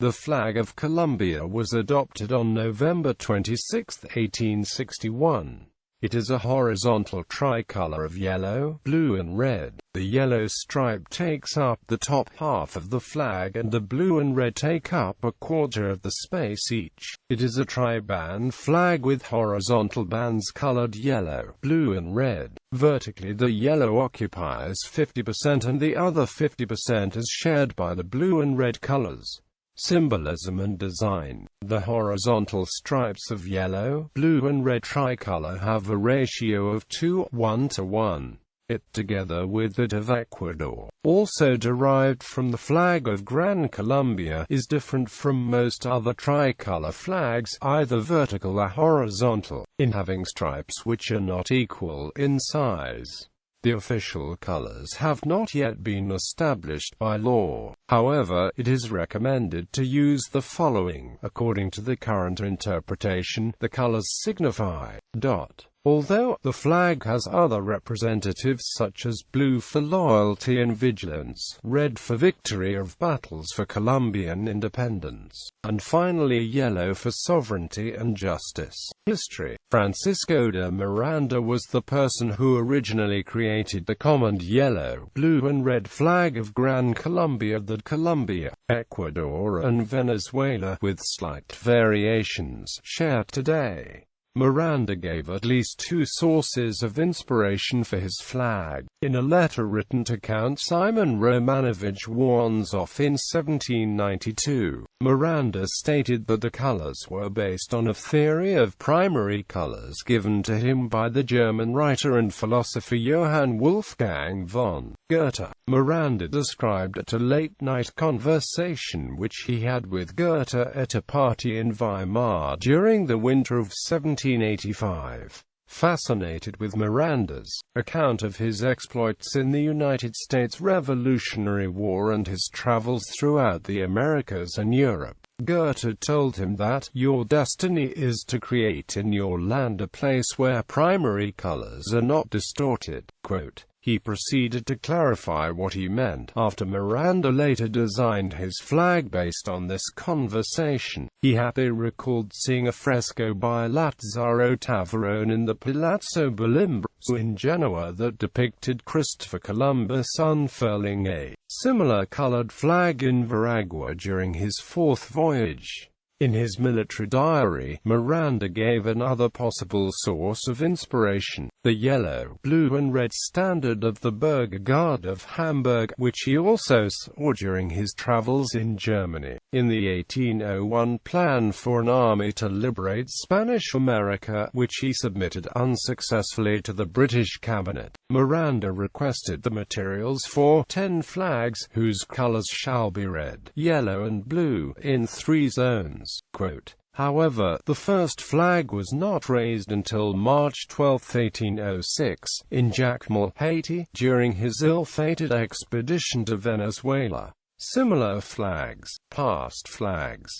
The flag of Colombia was adopted on November 26, 1861. It is a horizontal tricolour of yellow, blue and red. The yellow stripe takes up the top half of the flag and the blue and red take up a quarter of the space each. It is a triband flag with horizontal bands coloured yellow, blue and red. Vertically, the yellow occupies 50% and the other 50% is shared by the blue and red colours. Symbolism and design. The horizontal stripes of yellow, blue and red tricolour have a ratio of 2:1 to 1. It, together with that of Ecuador, also derived from the flag of Gran Colombia, is different from most other tricolour flags, either vertical or horizontal, in having stripes which are not equal in size. The official colors have not yet been established by law. However, it is recommended to use the following. According to the current interpretation, the colors signify dot. Although the flag has other representatives such as blue for loyalty and vigilance, red for victory of battles for Colombian independence, and finally yellow for sovereignty and justice. History. Francisco de Miranda was the person who originally created the common yellow, blue and red flag of Gran Colombia that Colombia, Ecuador and Venezuela, with slight variations, share today. Miranda gave at least two sources of inspiration for his flag. In a letter written to Count Simon Romanovich Woronzoff in 1792, Miranda stated that the colors were based on a theory of primary colors given to him by the German writer and philosopher Johann Wolfgang von Goethe. Miranda described it a late-night conversation which he had with Goethe at a party in Weimar during the winter of 1785. Fascinated with Miranda's account of his exploits in the United States Revolutionary War and his travels throughout the Americas and Europe, Goethe told him that, "Your destiny is to create in your land a place where primary colors are not distorted." Quote. He proceeded to clarify what he meant. After Miranda later designed his flag based on this conversation, he happily recalled seeing a fresco by Lazzaro Tavarone in the Palazzo Belimbroso in Genoa that depicted Christopher Columbus unfurling a similar colored flag in Veragua during his fourth voyage. In his military diary, Miranda gave another possible source of inspiration, the yellow, blue and red standard of the Burger Guard of Hamburg, which he also saw during his travels in Germany. In the 1801 plan for an army to liberate Spanish America, which he submitted unsuccessfully to the British cabinet, Miranda requested the materials for 10 flags, whose colors shall be red, yellow and blue, in 3 zones. Quote. However, the first flag was not raised until March 12, 1806, in Jacmel, Haiti, during his ill-fated expedition to Venezuela. Similar flags, past flags, ...